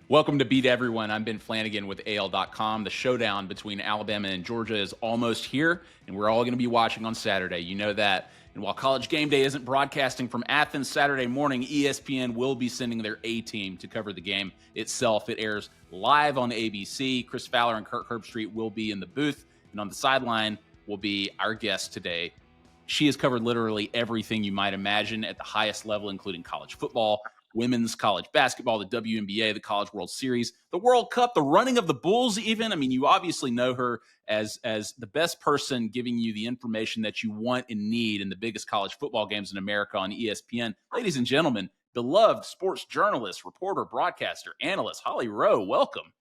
Welcome to Beat Everyone. I'm Ben Flanagan with AL.com. The showdown between Alabama and Georgia is almost here, and we're all going to be watching on Saturday. You know that. And while College Game Day isn't broadcasting from Athens Saturday morning, ESPN will be sending their A-team to cover the game itself. It airs live on ABC. Chris Fowler and Kirk Herbstreit will be in the booth, and on the sideline will be our guest today. She has covered literally everything you might imagine at the highest level, including college football, women's college basketball, the WNBA, the College World Series, the World Cup, the running of the Bulls even. I mean, you obviously know her as the best person giving you the information that you want and need in the biggest college football games in America on ESPN. Ladies and gentlemen, beloved sports journalist, reporter, broadcaster, analyst, Holly Rowe, welcome.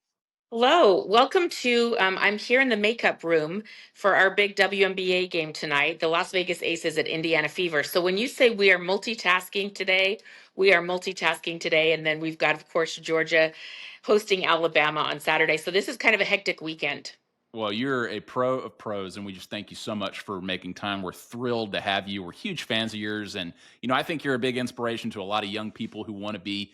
Hello, welcome to. I'm here in the makeup room for our big WNBA game tonight, the Las Vegas Aces at Indiana Fever. So when you say we are multitasking today, we are multitasking today. And then we've got, of course, Georgia hosting Alabama on Saturday. So this is kind of a hectic weekend. Well, you're a pro of pros, and we just thank you so much for making time. We're thrilled to have you. We're huge fans of yours. And, I think you're a big inspiration to a lot of young people who want to be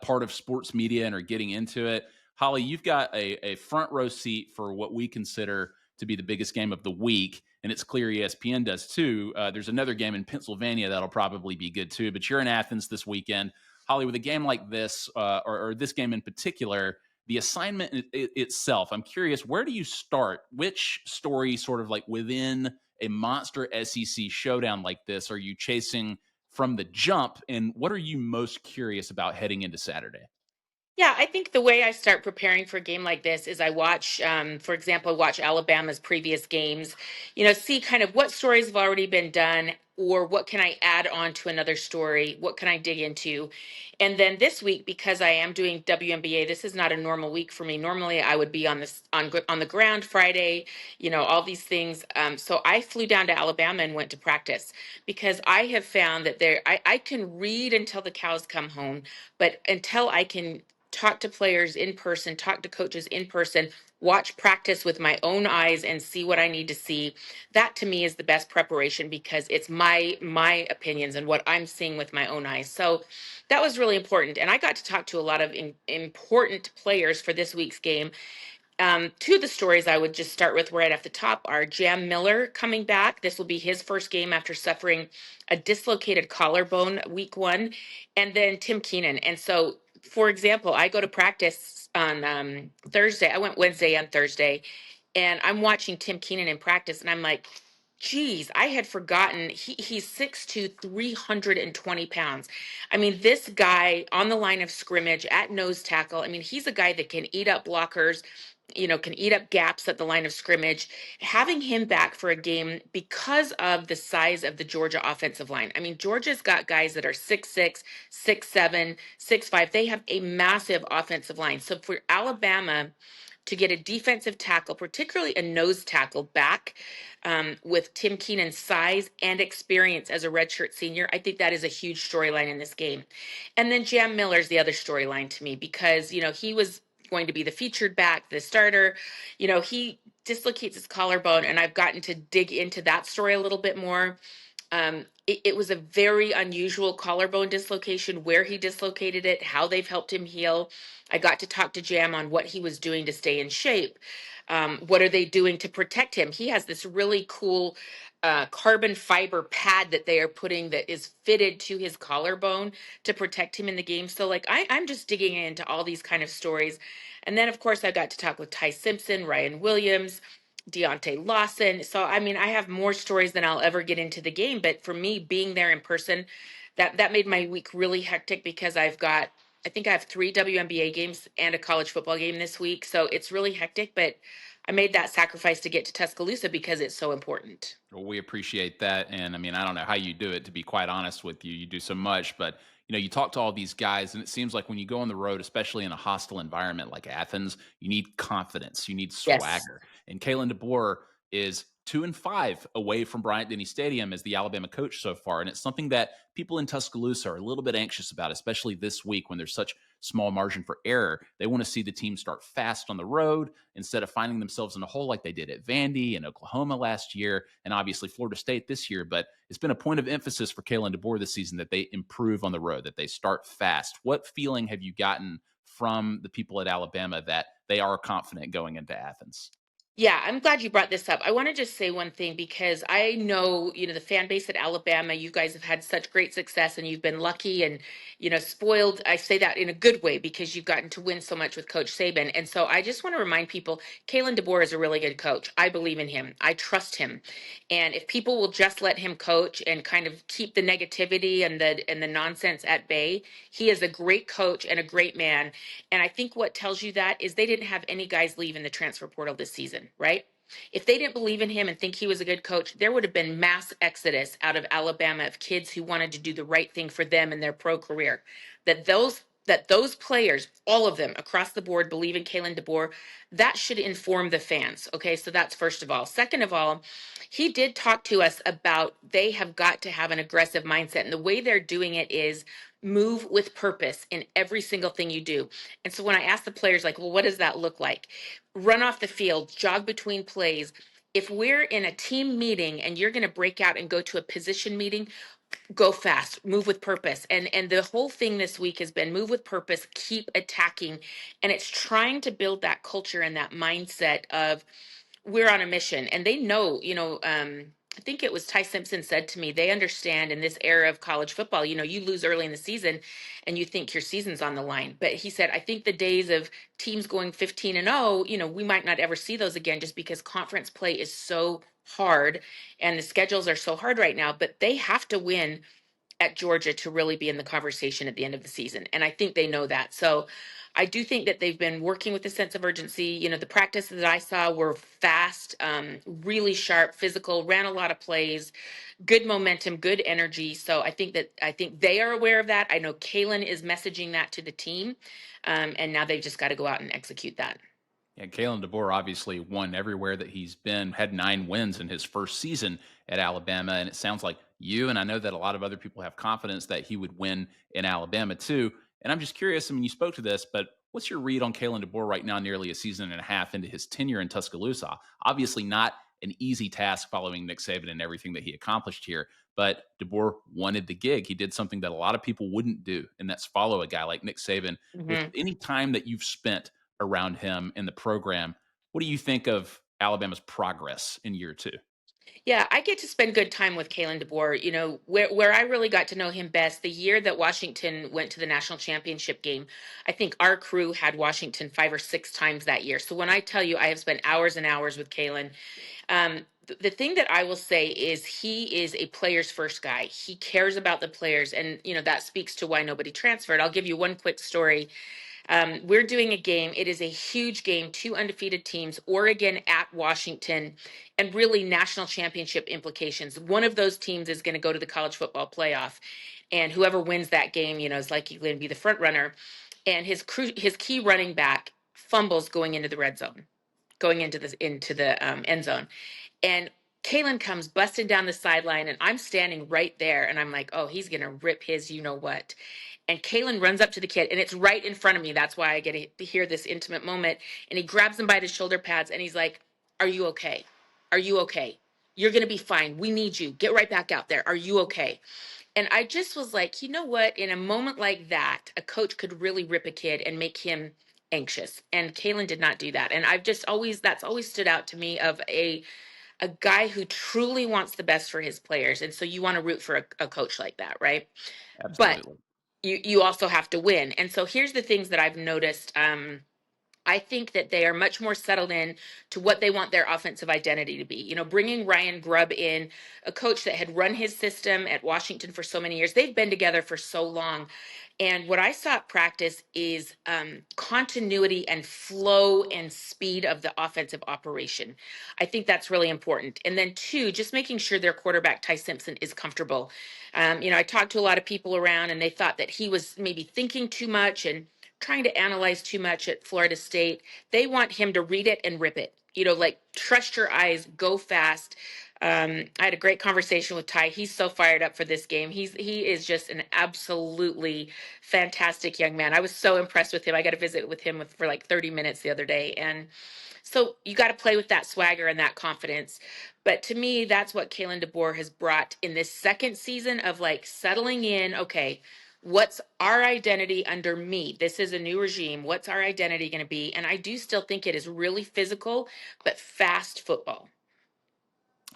part of sports media and are getting into it. Holly, you've got a front row seat for what we consider to be the biggest game of the week, and it's clear ESPN does too. There's another game in Pennsylvania that'll probably be good too, but you're in Athens this weekend. Holly, with a game like this, or this game in particular, the assignment itself, I'm curious, where do you start? Which story sort of like within a monster SEC showdown like this are you chasing from the jump? And what are you most curious about heading into Saturday? Yeah, I think the way I start preparing for a game like this is I watch, for example, watch Alabama's previous games, see kind of what stories have already been done or what can I add on to another story? What can I dig into? And then this week, because I am doing WNBA, this is not a normal week for me. Normally I would be on the ground Friday, all these things. So I flew down to Alabama and went to practice because I have found that I can read until the cows come home, but until I can talk to players in person, talk to coaches in person, watch practice with my own eyes and see what I need to see. That to me is the best preparation because it's my opinions and what I'm seeing with my own eyes. So that was really important. And I got to talk to a lot of important players for this week's game. Two of the stories I would just start with right off the top are Jam Miller coming back. This will be his first game after suffering a dislocated collarbone week one, and then Tim Keenan. And so, for example, I go to practice on Thursday. I went Wednesday and Thursday, and I'm watching Tim Keenan in practice, and I'm like, geez, I had forgotten he's 6'2", 320 pounds. I mean, this guy on the line of scrimmage at nose tackle, I mean, he's a guy that can eat up blockers, can eat up gaps at the line of scrimmage. Having him back for a game because of the size of the Georgia offensive line. I mean, Georgia's got guys that are 6'6", 6'7", 6'5". They have a massive offensive line. So for Alabama to get a defensive tackle, particularly a nose tackle back with Tim Keenan's size and experience as a redshirt senior, I think that is a huge storyline in this game. And then Jam Miller's the other storyline to me because, he was going to be the featured back, the starter. He dislocates his collarbone, and I've gotten to dig into that story a little bit more. It was a very unusual collarbone dislocation, where he dislocated it, how they've helped him heal. I got to talk to Jam on what he was doing to stay in shape. What are they doing to protect him? He has this really cool carbon fiber pad that they are putting that is fitted to his collarbone to protect him in the game. So I'm just digging into all these kind of stories. And then, of course, I got to talk with Ty Simpson, Ryan Williams, Deontay Lawson. So, I mean, I have more stories than I'll ever get into the game. But for me, being there in person, that made my week really hectic because I think I have 3 WNBA games and a college football game this week. So it's really hectic, but I made that sacrifice to get to Tuscaloosa because it's so important. Well, we appreciate that. And I mean, I don't know how you do it, to be quite honest with you. You do so much, but you talk to all these guys, and it seems like when you go on the road, especially in a hostile environment like Athens, you need confidence, you need Yes. swagger. And Kalen DeBoer is 2-5 away from Bryant-Denny Stadium as the Alabama coach so far. And it's something that people in Tuscaloosa are a little bit anxious about, especially this week when there's such small margin for error. They want to see the team start fast on the road instead of finding themselves in a hole like they did at Vandy and Oklahoma last year, and obviously Florida State this year. But it's been a point of emphasis for Kalen DeBoer this season that they improve on the road, that they start fast. What feeling have you gotten from the people at Alabama that they are confident going into Athens? Yeah, I'm glad you brought this up. I want to just say one thing because I know, the fan base at Alabama, you guys have had such great success and you've been lucky and, spoiled. I say that in a good way because you've gotten to win so much with Coach Saban. And so I just want to remind people, Kalen DeBoer is a really good coach. I believe in him. I trust him. And if people will just let him coach and kind of keep the negativity and the nonsense at bay, he is a great coach and a great man. And I think what tells you that is they didn't have any guys leave in the transfer portal this season, right? If they didn't believe in him and think he was a good coach, there would have been mass exodus out of Alabama of kids who wanted to do the right thing for them in their pro career. That those players, all of them across the board, believe in Kalen DeBoer, that should inform the fans. Okay, so that's first of all. Second of all, he did talk to us about they have got to have an aggressive mindset. And the way they're doing it is move with purpose in every single thing you do. And so when I ask the players, like, well, what does that look like? Run off the field, jog between plays. If we're in a team meeting and you're going to break out and go to a position meeting, go fast, move with purpose. And the whole thing this week has been move with purpose, keep attacking. And it's trying to build that culture and that mindset of we're on a mission. And they know, I think it was Ty Simpson said to me, they understand in this era of college football, you lose early in the season and you think your season's on the line. But he said, I think the days of teams going 15-0, we might not ever see those again just because conference play is so hard and the schedules are so hard right now, but they have to win at Georgia to really be in the conversation at the end of the season. And I think they know that. So I do think that they've been working with a sense of urgency. The practices that I saw were fast, really sharp, physical, ran a lot of plays, good momentum, good energy. So I think they are aware of that. I know Kalen is messaging that to the team. And now they've just got to go out and execute that. Yeah, Kalen DeBoer obviously won everywhere that he's been, had 9 wins in his first season at Alabama. And it sounds like you, and I know that a lot of other people have confidence that he would win in Alabama too. And I'm just curious, I mean, you spoke to this, but what's your read on Kalen DeBoer right now, nearly a season and a half into his tenure in Tuscaloosa? Obviously not an easy task following Nick Saban and everything that he accomplished here, but DeBoer wanted the gig. He did something that a lot of people wouldn't do, and that's follow a guy like Nick Saban. With Mhm. any time that you've spent around him in the program. What do you think of Alabama's progress in year two? Yeah, I get to spend good time with Kalen DeBoer. Where I really got to know him best, the year that Washington went to the national championship game. I think our crew had Washington 5 or 6 times that year. So when I tell you I have spent hours and hours with Kalen, the thing that I will say is he is a players first guy. He cares about the players, and that speaks to why nobody transferred. I'll give you one quick story. We're doing a game. It is a huge game, two undefeated teams, Oregon at Washington, and really national championship implications. One of those teams is going to go to the college football playoff, and whoever wins that game, is likely going to be the front runner. And his key running back fumbles going into the red zone, going into the end zone, and Kalen comes busting down the sideline, and I'm standing right there, and I'm like, oh, he's gonna rip his, what. And Kalen runs up to the kid, and it's right in front of me. That's why I get to hear this intimate moment. And he grabs him by the shoulder pads, and he's like, "Are you okay? Are you okay? You're gonna be fine. We need you. Get right back out there. Are you okay?" And I just was like, you know what? In a moment like that, a coach could really rip a kid and make him anxious. And Kalen did not do that. And I've just always that's always stood out to me of a guy who truly wants the best for his players. And so you want to root for a coach like that, right? But Absolutely. you also have to win. And so here's the things that I've noticed. I think that they are much more settled in to what they want their offensive identity to be. Bringing Ryan Grubb in, a coach that had run his system at Washington for so many years. They've been together for so long. And what I saw at practice is continuity and flow and speed of the offensive operation. I think that's really important. And then two, just making sure their quarterback, Ty Simpson, is comfortable. I talked to a lot of people around and they thought that he was maybe thinking too much and trying to analyze too much at Florida State. They want him to read it and rip it. Like trust your eyes, go fast. I had a great conversation with Ty. He's so fired up for this game. He is just an absolutely fantastic young man. I was so impressed with him. I got to visit with him for like 30 minutes the other day. And so you got to play with that swagger and that confidence. But to me, that's what Kalen DeBoer has brought in this second season of like settling in. Okay, what's our identity under me? This is a new regime. What's our identity going to be? And I do still think it is really physical, but fast football.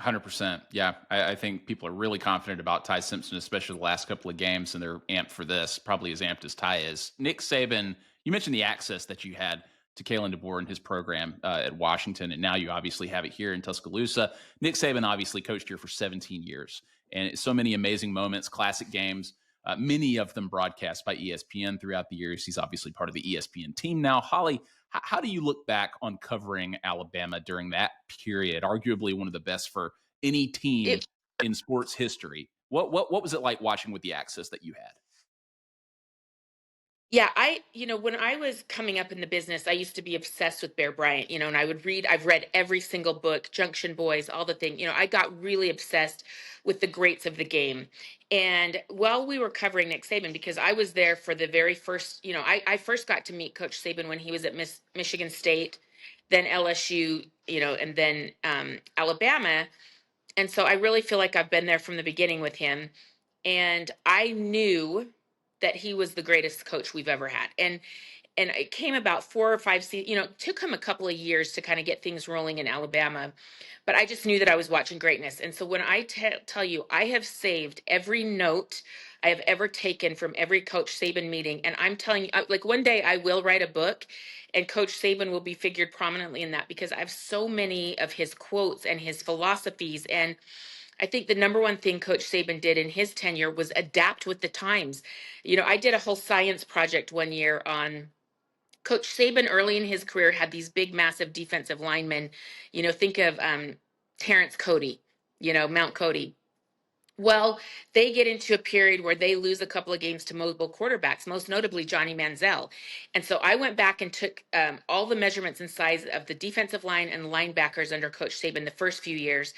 100%. Yeah. I think people are really confident about Ty Simpson, especially the last couple of games, and they're amped for this, probably as amped as Ty is. Nick Saban, you mentioned the access that you had to Kalen DeBoer and his program at Washington, and now you obviously have it here in Tuscaloosa. Nick Saban obviously coached here for 17 years, and so many amazing moments, classic games, many of them broadcast by ESPN throughout the years. He's obviously part of the ESPN team now. Holly, how do you look back on covering Alabama during that period? Arguably one of the best for any team It, in sports history. What was it like watching with the access that you had? Yeah, when I was coming up in the business, I used to be obsessed with Bear Bryant, and I've read every single book, Junction Boys, all the thing. I got really obsessed with the greats of the game. And while we were covering Nick Saban, because I was there for the very first, I first got to meet Coach Saban when he was at Michigan State, then LSU, and then Alabama. And so I really feel like I've been there from the beginning with him. And I knew that he was the greatest coach we've ever had. And it came about 4 or 5 seasons. It took him a couple of years to kind of get things rolling in Alabama, but I just knew that I was watching greatness. And so when I tell you, I have saved every note I have ever taken from every Coach Saban meeting, and I'm telling you, like one day I will write a book, and Coach Saban will be figured prominently in that because I have so many of his quotes and his philosophies. And I think the number one thing Coach Saban did in his tenure was adapt with the times. I did a whole science project one year on Coach Saban. Early in his career had these big, massive defensive linemen. Think of Terrence Cody, Mount Cody. Well, they get into a period where they lose a couple of games to mobile quarterbacks, most notably Johnny Manziel. And so I went back and took all the measurements and size of the defensive line and linebackers under Coach Saban the first few years.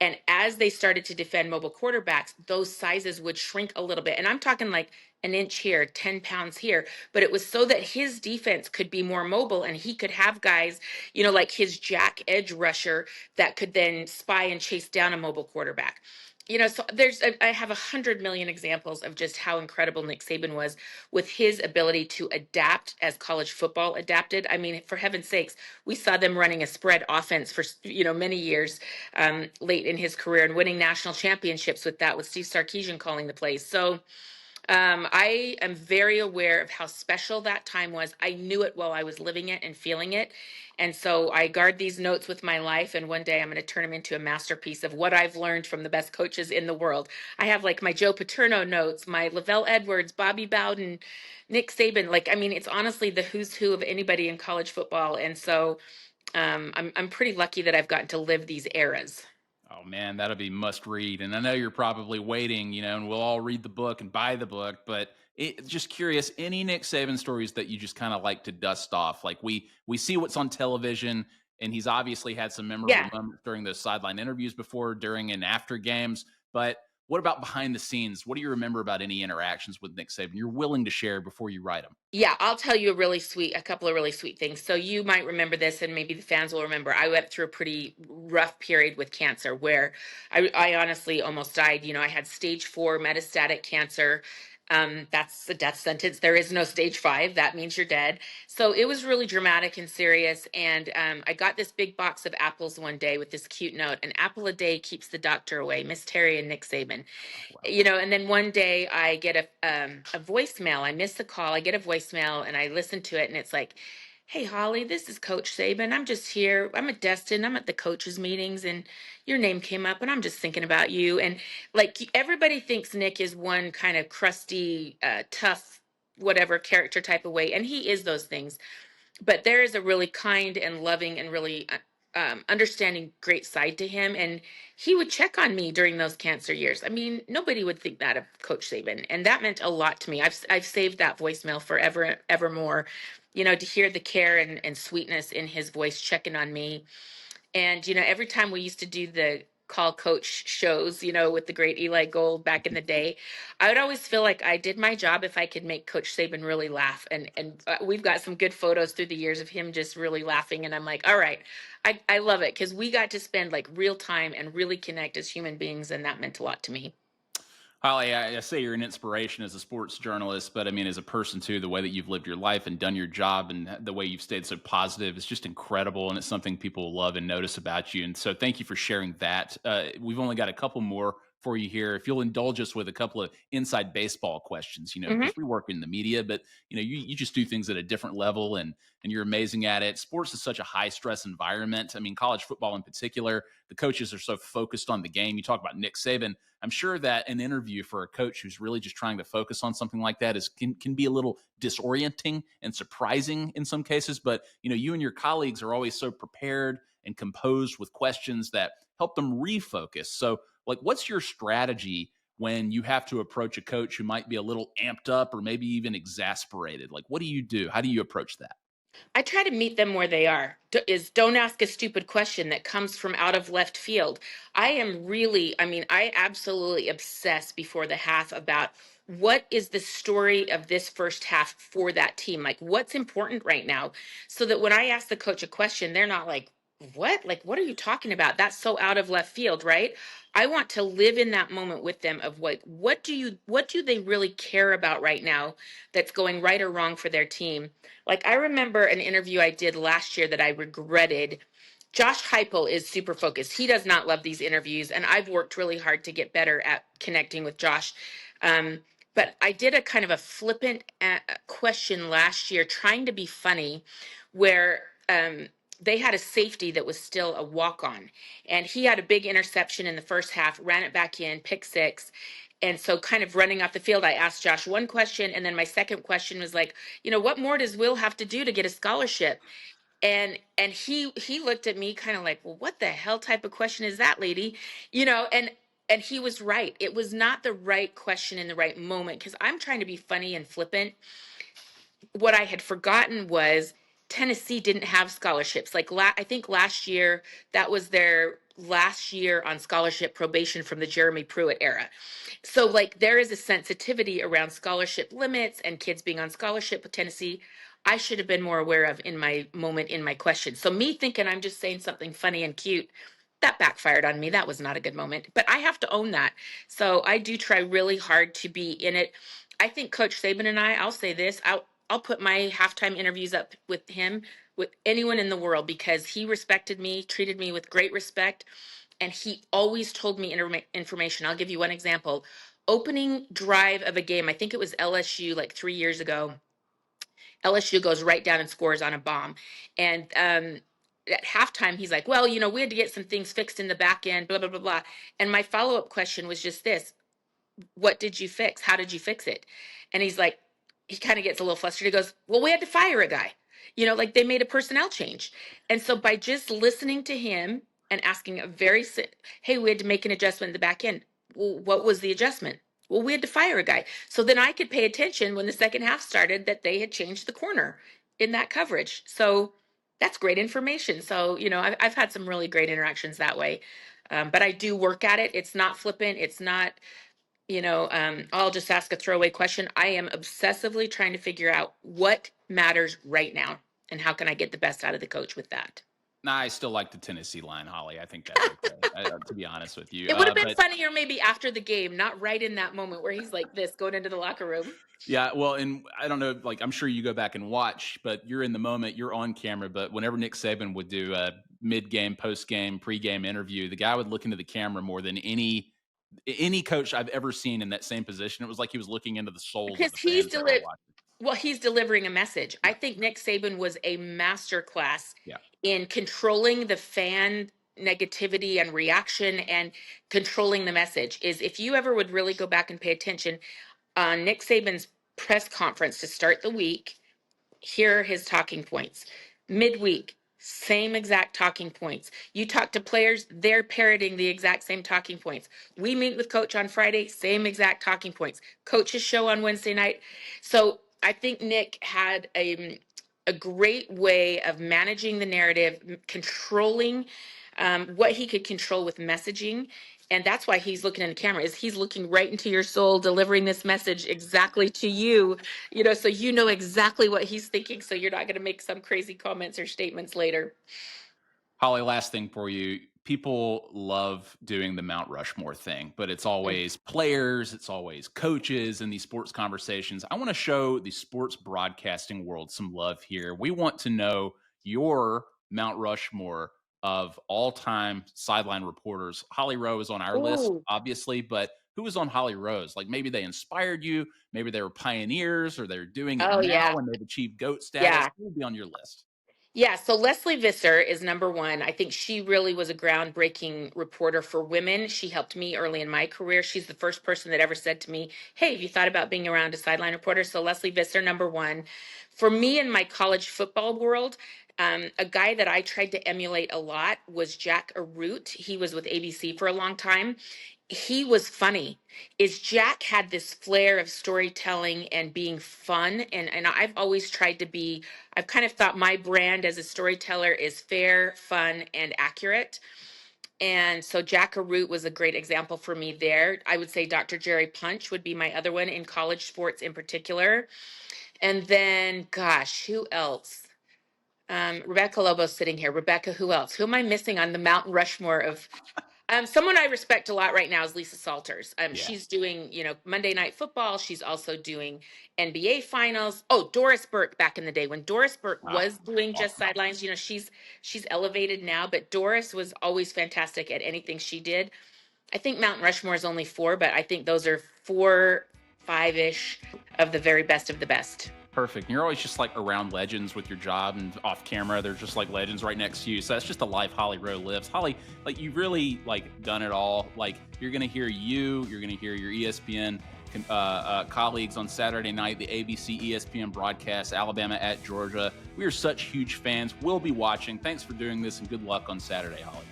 And as they started to defend mobile quarterbacks, those sizes would shrink a little bit. And I'm talking like an inch here, 10 pounds here. But it was so that his defense could be more mobile and he could have guys, like his jack edge rusher that could then spy and chase down a mobile quarterback. So I have 100 million examples of just how incredible Nick Saban was with his ability to adapt as college football adapted. I mean, for heaven's sakes, we saw them running a spread offense for many years late in his career and winning national championships with that, with Steve Sarkisian calling the plays. So I am very aware of how special that time was. I knew it while I was living it and feeling it. And so I guard these notes with my life. And one day I'm going to turn them into a masterpiece of what I've learned from the best coaches in the world. I have like my Joe Paterno notes, my Lavelle Edwards, Bobby Bowden, Nick Saban. It's honestly the who's who of anybody in college football. And so I'm pretty lucky that I've gotten to live these eras. Oh man, that'll be must read. And I know you're probably waiting, and we'll all read the book and buy the book. But just curious, any Nick Saban stories that you just kind of like to dust off? Like we see what's on television, and he's obviously had some memorable Yeah. moments during those sideline interviews before, during, and after games. But what about behind the scenes? What do you remember about any interactions with Nick Saban you're willing to share before you write them? Yeah, I'll tell you a couple of really sweet things. So you might remember this, and maybe the fans will remember. I went through a pretty rough period with cancer where I honestly almost died. I had stage 4 metastatic cancer. That's a death sentence. There is no stage 5. That means you're dead. So it was really dramatic and serious. And I got this big box of apples one day with this cute note: "An apple a day keeps the doctor away. Miss Terry and Nick Saban." Wow. And then one day I get a voicemail. I miss the call. I get a voicemail and I listen to it, and it's like, "Hey Holly, this is Coach Saban. I'm just here. I'm at Destin. I'm at the coaches meetings, and your name came up, and I'm just thinking about you." And like everybody thinks Nick is one kind of crusty, tough, whatever character type of way, and he is those things. But there is a really kind and loving and really understanding great side to him. And he would check on me during those cancer years. I mean, nobody would think that of Coach Saban. And that meant a lot to me. I've saved that voicemail forever, evermore, to hear the care and sweetness in his voice checking on me. And, every time we used to do the call coach shows, with the great Eli Gold back in the day, I would always feel like I did my job if I could make Coach Saban really laugh. And we've got some good photos through the years of him just really laughing. And I'm like, all right, I love it because we got to spend like real time and really connect as human beings. And that meant a lot to me. Holly, I say you're an inspiration as a sports journalist, but I mean, as a person too, the way that you've lived your life and done your job and the way you've stayed so positive is just incredible. And it's something people love and notice about you. And so thank you for sharing that. We've only got a couple more for you here. If you'll indulge us with a couple of inside baseball questions, Hmm. because we work in the media, but you just do things at a different level and you're amazing at it. Sports is such a high stress environment. I mean, college football in particular, the coaches are so focused on the game. You talk about Nick Saban. I'm sure that an interview for a coach who's really just trying to focus on something like that can be a little disorienting and surprising in some cases. But you and your colleagues are always so prepared and composed with questions that help them refocus. So, like, what's your strategy when you have to approach a coach who might be a little amped up or maybe even exasperated? Like, what do you do? How do you approach that? I try to meet them where they are. Don't ask a stupid question that comes from out of left field. I mean, I absolutely obsess before the half about what is the story of this first half for that team? Like, what's important right now? So that when I ask the coach a question, they're not like, what? Like, what are you talking about? That's so out of left field, right? I want to live in that moment with them of what do they really care about right now that's going right or wrong for their team? Like, I remember an interview I did last year that I regretted. Josh Heupel is super focused. He does not love these interviews, and I've worked really hard to get better at connecting with Josh. Um, but I did a kind of a flippant question last year, trying to be funny, where they had a safety that was still a walk on, and he had a big interception in the first half, ran it back in, pick six. And so, kind of running off the field, I asked Josh one question, and then my second question was like, what more does Will have to do to get a scholarship? And he looked at me kind of like, well, what the hell type of question is that, lady? And he was right. It was not the right question in the right moment because I'm trying to be funny and flippant. What I had forgotten was Tennessee didn't have scholarships. Like I think last year that was their last year on scholarship probation from the Jeremy Pruitt era. So like there is a sensitivity around scholarship limits and kids being on scholarship with Tennessee. I should have been more aware of in my moment in my question. So me thinking I'm just saying something funny and cute, that backfired on me. That was not a good moment. But I have to own that. So I do try really hard to be in it. I think Coach Saban and I'll say this, I'll put my halftime interviews up with him with anyone in the world because he respected me, treated me with great respect, and he always told me information. I'll give you one example. Opening drive of a game, I think it was LSU like 3 years ago. LSU goes right down and scores on a bomb. And at halftime, he's like, well, we had to get some things fixed in the back end, blah, blah, blah, blah. And my follow up question was just this: what did you fix? How did you fix it? And he's like, he kind of gets a little flustered. He goes, well, we had to fire a guy, like they made a personnel change. And so by just listening to him and asking hey, we had to make an adjustment in the back end. Well, what was the adjustment? Well, we had to fire a guy. So then I could pay attention when the second half started that they had changed the corner in that coverage. So that's great information. So, I've had some really great interactions that way. But I do work at it. It's not flippant. It's not I'll just ask a throwaway question. I am obsessively trying to figure out what matters right now and how can I get the best out of the coach with that. Nah, I still like the Tennessee line, Holly. I think that's okay, to be honest with you. It would have been But funnier maybe after the game, not right in that moment where he's like this going into the locker room. yeah, well, and I don't know, like I'm sure you go back and watch, but you're in the moment, you're on camera. But whenever Nick Saban would do a mid-game, post-game, pre-game interview, the guy would look into the camera more than any coach I've ever seen in that same position. It was like he was looking into the souls of Because the fans that were watching. he's delivering a message. I Yeah, think Nick Saban was a master class yeah. in controlling the fan negativity and reaction and controlling the message. Is if you ever would really go back and pay attention on Nick Saban's press conference to start the week, here are his talking points. Midweek, same exact talking points. You talk to players, they're parroting the exact same talking points. We meet with coach on Friday, same exact talking points. Coach's show on Wednesday night. So I think Nick had a great way of managing the narrative, controlling what he could control with messaging. And that's why he's looking in the camera, is he's looking right into your soul, delivering this message exactly to you, so you know exactly what he's thinking. So you're not going to make some crazy comments or statements later. Holly, last thing for you. people love doing the Mount Rushmore thing, but it's always players, it's always coaches in these sports conversations. I want to show the sports broadcasting world some love here. We want to know your Mount Rushmore of all-time sideline reporters. Holly Rowe is on our list, Ooh. obviously, but who was on Holly Rowe's? Like maybe they inspired you, maybe they were pioneers, or they're doing it Oh now yeah. and they've achieved GOAT status. Yeah. Who would be on your list? Yeah, so Leslie Visser is number one. I think she really was a groundbreaking reporter for women. She helped me early in my career. She's the first person that ever said to me, "Hey, have you thought about being around a sideline reporter?" So Leslie Visser, number one. For me in my college football world, a guy that I tried to emulate a lot was Jack Arute. He was with ABC for a long time. He was funny. Is Jack had this flair of storytelling and being fun, and I've always tried to be. I've kind of thought my brand as a storyteller is fair, fun, and accurate. And so Jack Arute was a great example for me there. I would say Dr. Jerry Punch would be my other one in college sports in particular. And then, gosh, who else? Rebecca Lobo's sitting here. Rebecca, who else? Who am I missing on the Mount Rushmore of someone I respect a lot right now is Lisa Salters. Yeah. She's doing, Monday Night Football. She's also doing NBA Finals. Oh, Doris Burke back in the day when Doris Burke Ah, was doing just awesome. sidelines. She's elevated now, but Doris was always fantastic at anything she did. I think Mount Rushmore is only four, but I think those are four, five-ish of the very best of the best. Perfect. And you're always just like around legends with your job and off camera. They're just like legends right next to you. So that's just the life Holly Rowe lives. Holly, like you've really like done it all. Like you're going to hear you're going to hear your ESPN colleagues on Saturday night, the ABC ESPN broadcast, Alabama at Georgia. We are such huge fans. We'll be watching. Thanks for doing this and good luck on Saturday, Holly.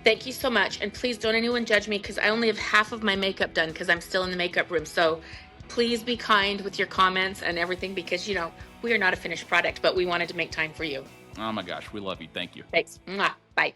Thank you so much. And please don't anyone judge me because I only have half of my makeup done because I'm still in the makeup room. So please be kind with your comments and everything because, we are not a finished product, but we wanted to make time for you. Oh my gosh, we love you. Thank you. Thanks. Mwah. Bye.